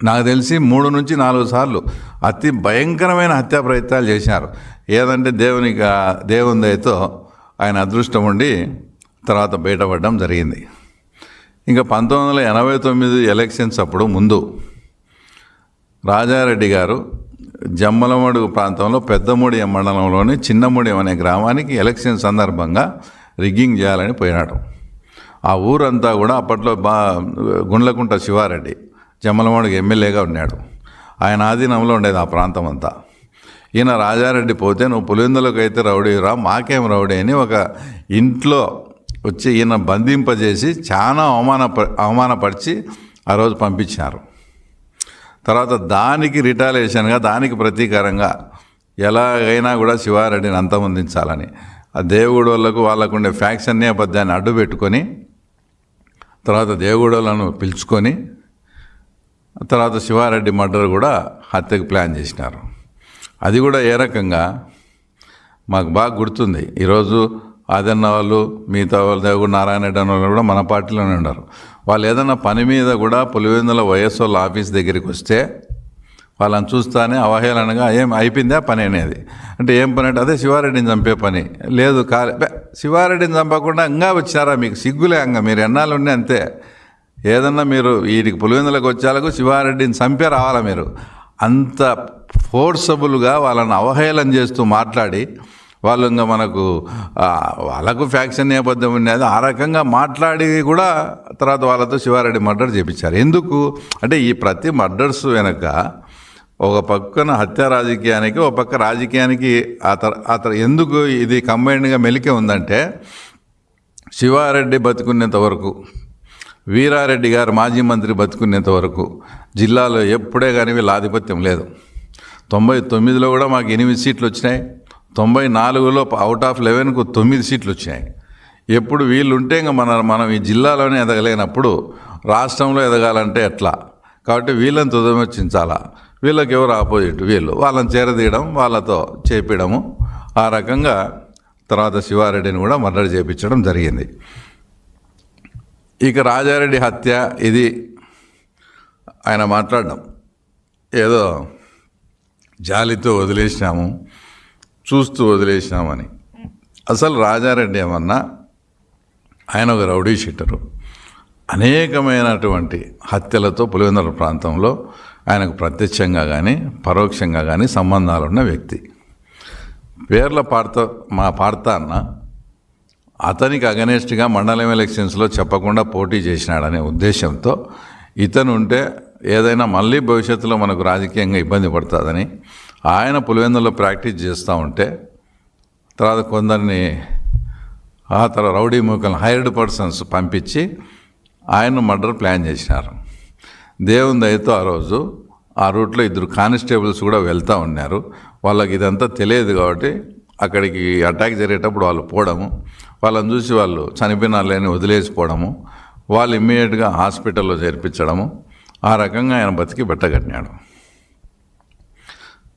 నాకు తెలిసి 3 నుంచి 4 సార్లు అతి భయంకరమైన హత్యా ప్రయత్నాలు చేశారు. ఏదంటే దేవుని దయతో ఆయన అదృష్టం ఉండి తర్వాత బయటపడడం జరిగింది. ఇంకా 1989 ఎలక్షన్స్ అప్పుడు ముందు రాజారెడ్డి గారు జమ్మలమడుగు ప్రాంతంలో పెద్దమూడి మండలంలోని చిన్నమూడెం అనే గ్రామానికి ఎలక్షన్ సందర్భంగా రిగ్గింగ్ చేయాలని పోయినాడు. ఆ ఊరంతా కూడా అప్పట్లో గుండ్లకుంట శివారెడ్డి జమ్మలమడుగు ఎమ్మెల్యేగా ఉన్నాడు. ఆయన ఆధీనంలో ఉండేది ఆ ప్రాంతం అంతా. ఈయన రాజారెడ్డి పోతే నువ్వు పులివెందులకు అయితే రౌడీరా, మాకేం రౌడీ అని ఒక ఇంట్లో వచ్చి ఈయన బంధింపజేసి చాలా అవమానపరిచి ఆ రోజు పంపించారు. తర్వాత దానికి రిటాలియేషన్గా, దానికి ప్రతీకారంగా ఎలాగైనా కూడా శివారెడ్డిని అంతమొందించాలని ఆ దేవుడు వాళ్ళకుండే ఫ్యాక్షన్ నేపథ్యాన్ని అడ్డు పెట్టుకొని తర్వాత దేవుడులను పిలుచుకొని తర్వాత శివారెడ్డి మర్డర్ కూడా హత్యకు ప్లాన్ చేసినారు. అది కూడా ఏ రకంగా మాకు బాగా గుర్తుంది. ఈరోజు ఆదన్న వాళ్ళు, మిగతా వాళ్ళు, దేవుడు నారాయణ రెడ్డి అన్న వాళ్ళు కూడా మన పార్టీలోనే ఉన్నారు. వాళ్ళు ఏదైనా పని మీద కూడా పులివెందుల వైఎస్ఆర్ ఆఫీస్ దగ్గరికి వస్తే వాళ్ళని చూస్తానే అవహేళనగా ఏం అయిపోయిందా పని అనేది. అంటే ఏం పని అంటే అదే శివారెడ్డిని చంపే పని. లేదు శివారెడ్డిని చంపకుండా ఇంకా వచ్చారా, మీకు సిగ్గులే, ఇంకా మీరు ఎన్నాళ్ళు ఉండే అంతే. ఏదన్నా మీరు వీటికి పులివెందులకు వచ్చేలకు శివారెడ్డిని చంపే రావాలా మీరు. అంత ఫోర్సబుల్గా వాళ్ళని అవహేళన చేస్తూ మాట్లాడి వాళ్ళు ఇంకా వాళ్ళకు ఫ్యాక్షన్ నేపథ్యం ఉండేది. ఆ రకంగా మాట్లాడి కూడా తర్వాత వాళ్ళతో శివారెడ్డి మర్డర్ చేయించారు. ఎందుకు అంటే ఈ ప్రతి మర్డర్స్ వెనక ఒక పక్కన హత్య రాజకీయానికి, ఒక పక్క రాజకీయానికి ఎందుకు ఇది కంబైన్డ్గా మెలికే ఉందంటే శివారెడ్డి బతుకునేంత వరకు, వీరారెడ్డి గారు మాజీ మంత్రి బతుకునేంత వరకు జిల్లాలో ఎప్పుడే కానీ వీళ్ళ ఆధిపత్యం లేదు. 99లో కూడా మాకు 8 సీట్లు వచ్చినాయి. 94లో అవుట్ ఆఫ్ 11కు 9 సీట్లు వచ్చినాయి. ఎప్పుడు వీళ్ళు ఉంటే ఇంకా మనం ఈ జిల్లాలోనే ఎదగలేనప్పుడు రాష్ట్రంలో ఎదగాలంటే ఎట్లా? కాబట్టి వీళ్ళని తుదముచ్చించాలా. వీళ్ళకి ఎవరు ఆపోజిట్, వాళ్ళని చేరదీయడం, వాళ్ళతో చేపించడము. ఆ రకంగా తర్వాత శివారెడ్డిని కూడా మర్డర్ చేయించడం జరిగింది. ఇక రాజారెడ్డి హత్య ఇది ఆయన మాట్లాడడం ఏదో జాలితో వదిలేసినాము, చూస్తూ వదిలేసినామని. అసలు రాజారెడ్డి ఏమన్నా ఆయన ఒక రౌడీ షీటరు. అనేకమైనటువంటి హత్యలతో పులివెందుల ప్రాంతంలో ఆయనకు ప్రత్యక్షంగా కానీ పరోక్షంగా కానీ సంబంధాలున్న వ్యక్తి. మా పార్త అన్న అతనికి అగనెస్ట్గా మండలం ఎలక్షన్స్లో చెప్పకుండా పోటీ చేసినాడనే ఉద్దేశంతో ఇతను ఉంటే ఏదైనా మళ్ళీ భవిష్యత్తులో మనకు రాజకీయంగా ఇబ్బంది పడుతుందని ఆయన పులివెందులో ప్రాక్టీస్ చేస్తూ ఉంటే తర్వాత కొందరిని రౌడీ మూకలను హైర్డ్ పర్సన్స్ పంపించి ఆయన మర్డర్ ప్లాన్ చేసినారు. దేవుని దయతో ఆ రోజు ఆ రూట్లో 2 కానిస్టేబుల్స్ కూడా వెళ్తూ ఉన్నారు. వాళ్ళకి ఇదంతా తెలియదు కాబట్టి అక్కడికి అటాక్ జరిగేటప్పుడు వాళ్ళు పోవడము, వాళ్ళని చూసి వాళ్ళు చనిపోయిన వాళ్ళని వదిలేసిపోవడము, వాళ్ళు ఇమ్మీడియట్గా హాస్పిటల్లో చేర్పించడము. ఆ రకంగా ఆయన బతికి బట్టగట్టినాడు.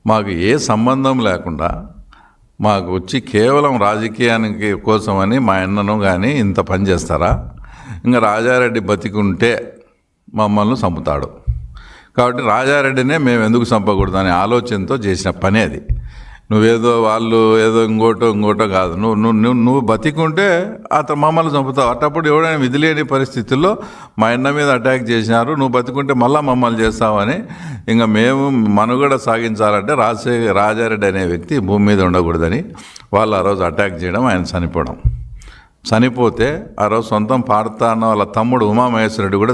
మాకు ఏ సంబంధం లేకుండా మాకు వచ్చి కేవలం రాజకీయానికి కోసమని మా అన్నను కానీ ఇంత పని చేస్తారా? ఇంకా రాజారెడ్డి బతికుంటే మమ్మల్ని చంపుతాడు కాబట్టి రాజారెడ్డినే మేము ఎందుకు చంపకూడదు అనే ఆలోచనతో చేసిన పని అది. నువ్వేదో వాళ్ళు ఏదో ఇంకోటో కాదు. నువ్వు బతికుంటే అతను మమ్మల్ని చంపుతావు. అట్టప్పుడు ఎవడైనా విధి లేని పరిస్థితుల్లో మా అన్న మీద అటాక్ చేసినారు, నువ్వు బతికుంటే మళ్ళీ మమ్మల్ని చేస్తావని ఇంకా మేము మనుగడ సాగించాలంటే రాజారెడ్డి అనే వ్యక్తి భూమి మీద ఉండకూడదని వాళ్ళు ఆ రోజు అటాక్ చేయడం, ఆయన చనిపోతే ఆ రోజు సొంతం పాడతా అన్న వాళ్ళ తమ్ముడు ఉమామహేశ్వరరెడ్డి కూడా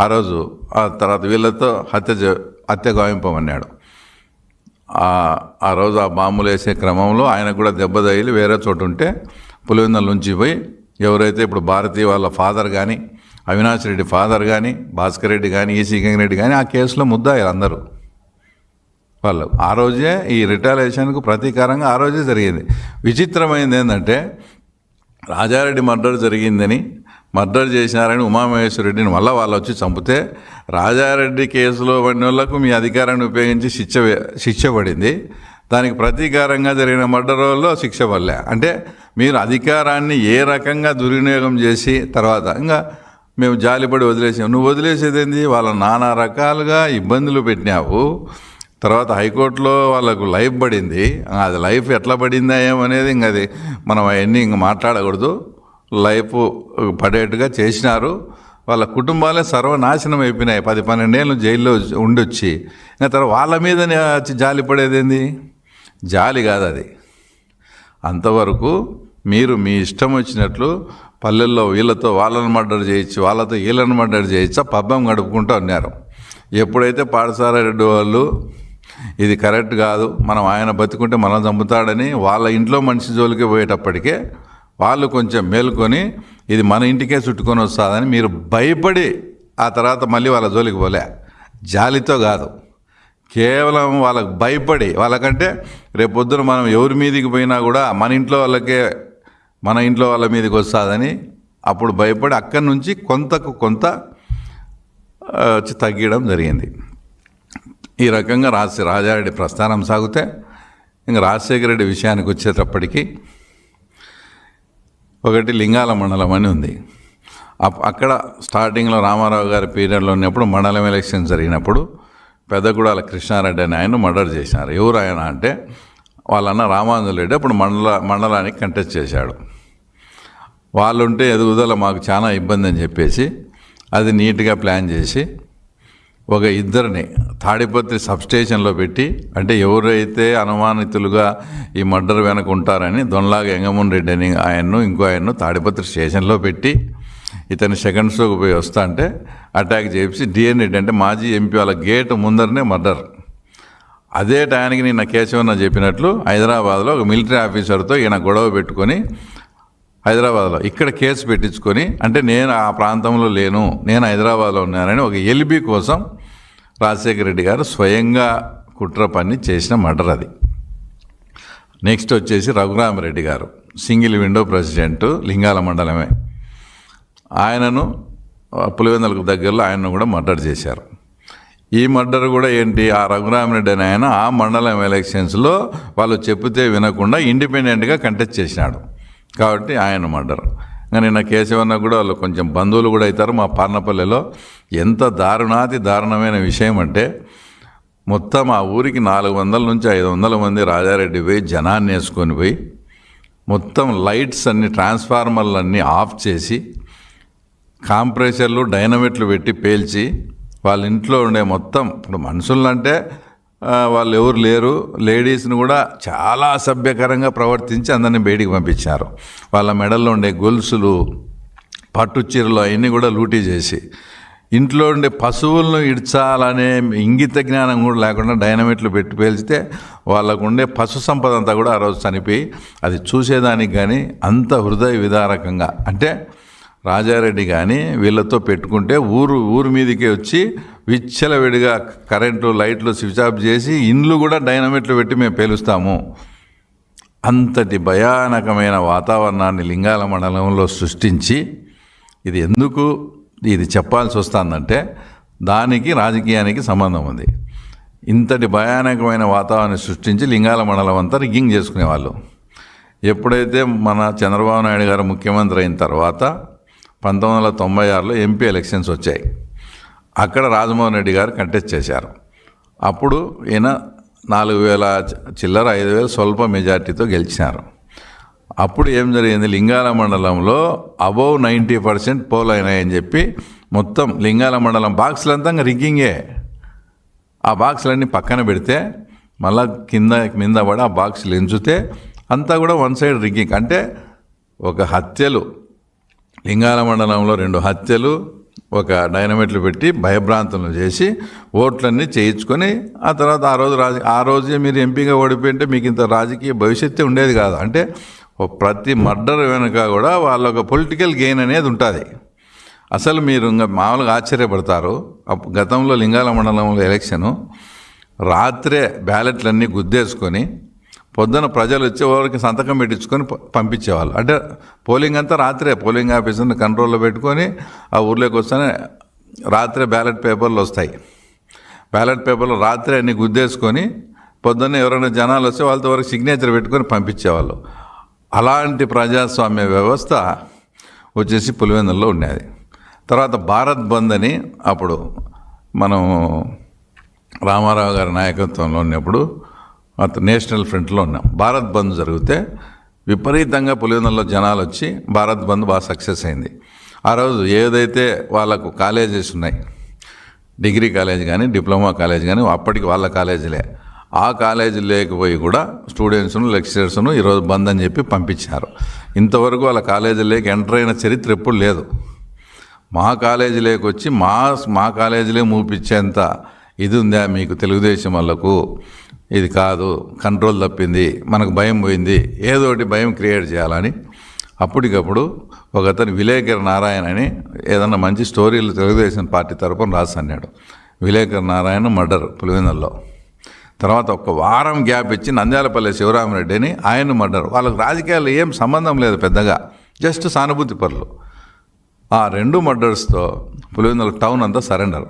ఆ రోజు ఆ తర్వాత వీళ్ళతో హత్య గావింపమన్నాడు. ఆ రోజు ఆ బాంబులు వేసే క్రమంలో ఆయనకు కూడా దెబ్బ తగిలి వేరే చోటు ఉంటే పులివెందుల నుంచి పోయి ఎవరైతే ఇప్పుడు భారతీ వాళ్ళ ఫాదర్ కానీ, అవినాష్ రెడ్డి ఫాదర్ కానీ, భాస్కర్ రెడ్డి కానీ, ఈసీ గంగిరెడ్డి కానీ ఆ కేసులో ముద్దాయారు అందరూ. వాళ్ళు ఆ రోజే ఈ రిటాలియేషన్కు ప్రతీకారంగా ఆ రోజే జరిగింది. విచిత్రమైంది ఏంటంటే రాజారెడ్డి మర్డర్ జరిగిందని, మర్డర్ చేసినారని ఉమామహేశ్వరరెడ్డిని మళ్ళీ వాళ్ళు వచ్చి చంపితే రాజారెడ్డి కేసులో పడిన వాళ్ళకు మీ అధికారాన్ని ఉపయోగించి శిక్ష పడింది. దానికి ప్రతీకారంగా జరిగిన మర్డర్ వల్ల శిక్ష పడలే. అంటే మీరు అధికారాన్ని ఏ రకంగా దుర్వినియోగం చేసి తర్వాత ఇంకా మేము జాలిపడి వదిలేసాం. నువ్వు వదిలేసేది ఏంది? వాళ్ళ నానా రకాలుగా ఇబ్బందులు పెట్టినావు. తర్వాత హైకోర్టులో వాళ్ళకు లైఫ్ పడింది. అది లైఫ్ ఎట్లా పడిందా ఏమనేది ఇంక అది మనం అవన్నీ ఇంక మాట్లాడకూడదు. లైఫ్ పడేట్టుగా చేసినారు. వాళ్ళ కుటుంబాలే సర్వనాశనం అయిపోయినాయి. 10-12 ఏళ్ళు జైల్లో ఉండొచ్చి ఇంకా తర్వాత వాళ్ళ మీద వచ్చి జాలి పడేది ఏంది? జాలి కాదు అది. అంతవరకు మీరు మీ ఇష్టం వచ్చినట్లు పల్లెల్లో వీళ్ళతో వాళ్ళని మర్డర్ చేయొచ్చు, వాళ్ళతో వీళ్ళని మర్డర్ చేయొచ్చా పబ్బం గడుపుకుంటూ ఉన్నారు. ఎప్పుడైతే పాఠశాల వాళ్ళు ఇది కరెక్ట్ కాదు, మనం ఆయన బతుకుంటే మనం చంపుతాడని వాళ్ళ ఇంట్లో మనిషి జోలికి పోయేటప్పటికే వాళ్ళు కొంచెం మేలుకొని ఇది మన ఇంటికే చుట్టుకొని వస్తుందని మీరు భయపడి ఆ తర్వాత మళ్ళీ వాళ్ళ జోలికి పోలే. జాలితో కాదు, కేవలం వాళ్ళకు భయపడి. వాళ్ళకంటే రేపొద్దున మనం ఎవరి మీదికి పోయినా కూడా మన ఇంట్లో వాళ్ళ మీదకి వస్తుందని అప్పుడు భయపడి అక్కడి నుంచి కొంతకు కొంత తగ్గడం జరిగింది. ఈ రకంగా రాజారెడ్డి ప్రస్థానం సాగితే ఇంకా రాజశేఖర రెడ్డి విషయానికి వచ్చేటప్పటికి ఒకటి లింగాల మండలం అని ఉంది. అక్కడ స్టార్టింగ్లో రామారావు గారి పీరియడ్లో ఉన్నప్పుడు మండలం ఎలక్షన్ జరిగినప్పుడు పెద్దగూడాల కృష్ణారెడ్డి అని ఆయన మర్డర్ చేసినారు. ఎవరు ఆయన అంటే వాళ్ళన్న రామాంజుల రెడ్డి అప్పుడు మండలానికి కంటెస్ట్ చేశాడు. వాళ్ళుంటే ఎదుగుదల మాకు చాలా ఇబ్బంది అని చెప్పేసి అది నీట్గా ప్లాన్ చేసి ఒక ఇద్దరిని తాడిపత్రి సబ్స్టేషన్లో పెట్టి, అంటే ఎవరైతే అనుమానితులుగా ఈ మర్డర్ వెనక ఉంటారని దొన్లాగా ఎంగమోహన్ రెడ్డి అని ఇంకో ఆయన్ను తాడిపత్రి స్టేషన్లో పెట్టి ఇతని సెకండ్ షోకి పోయి వస్తా అంటే అటాక్ చేసి డిఎన్ రెడ్డి అంటే మాజీ ఎంపీ వాళ్ళ గేటు ముందరనే మర్డర్. అదే టయానికి నిన్న కేశవన్న చెప్పినట్లు హైదరాబాద్లో ఒక మిలిటరీ ఆఫీసర్తో ఈయన గొడవ పెట్టుకొని హైదరాబాద్లో ఇక్కడ కేసు పెట్టించుకొని, అంటే నేను ఆ ప్రాంతంలో లేను, నేను హైదరాబాద్లో ఉన్నానని ఒక ఎల్బీ కోసం రాజశేఖర రెడ్డి గారు స్వయంగా కుట్ర పన్ని చేసిన మర్డర్ అది. నెక్స్ట్ వచ్చేసి రఘురామరెడ్డి గారు సింగిల్ విండో ప్రెసిడెంట్, లింగాల మండలమే. ఆయనను పులివెందులకు దగ్గరలో ఆయనను కూడా మర్డర్ చేశారు. ఈ మర్డర్ కూడా ఏంటి, ఆ రఘురామరెడ్డి అని ఆయన ఆ మండలం ఎలక్షన్స్లో వాళ్ళు చెప్తే వినకుండా ఇండిపెండెంట్గా కంటెస్ట్ చేసినాడు కాబట్టి ఆయన మర్డర్. నిన్న కేశవన్న కూడా వాళ్ళు కొంచెం బంధువులు కూడా అవుతారు. మా పార్నపల్లిలో ఎంత దారుణమైన విషయం అంటే మొత్తం ఆ ఊరికి 400 నుంచి 500 మంది రాజారెడ్డి పోయి జనాన్ని వేసుకొని పోయి మొత్తం లైట్స్ అన్ని ట్రాన్స్ఫార్మర్లన్నీ ఆఫ్ చేసి కాంప్రెషర్లు డైనమిట్లు పెట్టి పేల్చి వాళ్ళ ఇంట్లో ఉండే మొత్తం, ఇప్పుడు మనుషులంటే వాళ్ళు ఎవరు లేరు, లేడీస్ని కూడా చాలా అసభ్యకరంగా ప్రవర్తించి అందరినీ బయటికి పంపించారు. వాళ్ళ మెడల్లో ఉండే గొలుసులు, పట్టు చీరలు అవన్నీ కూడా లూటీ చేసి ఇంట్లో ఉండే పశువులను ఇడ్చాలనే ఇంగిత జ్ఞానం కూడా లేకుండా డైనమిట్లు పెట్టి పేల్చితే వాళ్ళకు ఉండే పశు సంపద అంతా కూడా ఆ రోజు చనిపోయి, అది చూసేదానికి కానీ అంత హృదయ విదారకంగా. అంటే రాజారెడ్డి కానీ వీళ్ళతో పెట్టుకుంటే ఊరు మీదకి వచ్చి విచ్చలవిడిగా కరెంటు లైట్లు స్విచ్ ఆఫ్ చేసి ఇండ్లు కూడా డైనమిట్లు పెట్టి మేము పేలుస్తాము. అంతటి భయానకమైన వాతావరణాన్ని లింగాల మండలంలో సృష్టించి ఇది చెప్పాల్సి వస్తుందంటే దానికి రాజకీయానికి సంబంధం ఉంది. ఇంతటి భయానకమైన వాతావరణాన్ని సృష్టించి లింగాల మండలం అంతా రిగ్గింగ్ చేసుకునేవాళ్ళు. ఎప్పుడైతే మన చంద్రబాబు నాయుడు గారు ముఖ్యమంత్రి అయిన తర్వాత 1996లో ఎంపీ ఎలక్షన్స్ వచ్చాయి. అక్కడ రాజమోహన్ రెడ్డి గారు కంటెస్ట్ చేశారు. అప్పుడు ఈయన 4,000 చిల్లర 5,000 స్వల్ప మెజార్టీతో గెలిచినారు. అప్పుడు ఏం జరిగింది, లింగాల మండలంలో అబౌవ్ 90% పోల్ అయినాయని చెప్పి మొత్తం లింగాల మండలం బాక్సులంతా రిగ్గింగే. ఆ బాక్సులన్నీ పక్కన పెడితే మళ్ళా కింద పడి ఆ బాక్సులు ఎంచుతే అంతా కూడా వన్ సైడ్ రిగ్గింగ్. అంటే ఒక హత్యలు, లింగాల మండలంలో 2 హత్యలు, ఒక డైనమిట్లు పెట్టి భయభ్రాంతులను చేసి ఓట్లన్నీ చేయించుకొని ఆ తర్వాత ఆ రోజే మీరు ఎంపీగా ఓడిపోయింటే మీకు ఇంత రాజకీయ భవిష్యత్తు ఉండేది కాదు. అంటే ప్రతి మర్డర్ వెనుక కూడా వాళ్ళ ఒక పొలిటికల్ గెయిన్ అనేది ఉంటుంది. అసలు మీరు ఇంకా మామూలుగా ఆశ్చర్యపడతారు. గతంలో లింగాల మండలంలో ఎలక్షను రాత్రే బ్యాలెట్లన్నీ గుద్దేసుకొని పొద్దున ప్రజలు వచ్చేవారికి సంతకం పెట్టించుకొని పంపించేవాళ్ళు. అంటే పోలింగ్ అంతా రాత్రే పోలింగ్ ఆఫీసర్ని కంట్రోల్లో పెట్టుకొని ఆ ఊర్లోకి వస్తేనే రాత్రే బ్యాలెట్ పేపర్లు వస్తాయి. బ్యాలెట్ పేపర్లు రాత్రే అన్ని గుద్దేసుకొని పొద్దున్న ఎవరైనా జనాలు వస్తే వాళ్ళతో వరకు సిగ్నేచర్ పెట్టుకొని పంపించేవాళ్ళు. అలాంటి ప్రజాస్వామ్య వ్యవస్థ వచ్చేసి పులివెందుల్లో ఉండేది. తర్వాత భారత్ బంద్ అని అప్పుడు మనం రామారావు గారి నాయకత్వంలో ఉన్నప్పుడు నేషనల్ ఫ్రంట్లో ఉన్నాం. భారత్ బంద్ జరిగితే విపరీతంగా పులివెందులలో జనాలు వచ్చి భారత్ బంద్ బాగా సక్సెస్ అయింది. ఆ రోజు ఏదైతే వాళ్ళకు కాలేజెస్ ఉన్నాయి, డిగ్రీ కాలేజ్ కానీ డిప్లొమా కాలేజ్ కానీ అప్పటికి వాళ్ళ కాలేజీలే, ఆ కాలేజీ లేకపోయి కూడా స్టూడెంట్స్ను లెక్చరర్స్ను ఈరోజు బంద్ అని చెప్పి పంపించారు. ఇంతవరకు వాళ్ళ కాలేజీలోకి ఎంటర్ అయిన చరిత్ర ఎప్పుడు లేదు. మా కాలేజీలోకి వచ్చి మా కాలేజీలే మూపించేంత ఇది ఉందా మీకు తెలుగుదేశం వాళ్ళకు? ఇది కాదు, కంట్రోల్ తప్పింది, మనకు భయం పోయింది, ఏదో ఒకటి భయం క్రియేట్ చేయాలని అప్పటికప్పుడు ఒక అతను విలేకర్ నారాయణ అని ఏదన్నా మంచి స్టోరీలు తెలుగుదేశం పార్టీ తరపున రాసన్నాడు. విలేకర్ నారాయణ మర్డర్ పులివెందులలో. తర్వాత ఒక వారం గ్యాప్ ఇచ్చి నంద్యాలపల్లి శివరామరెడ్డి అని ఆయన మర్డర్. వాళ్ళకు రాజకీయాలు ఏం సంబంధం లేదు పెద్దగా, జస్ట్ సానుభూతి పరులు. ఆ 2 మర్డర్స్తో పులివెందుల టౌన్ అంతా సరెండర్.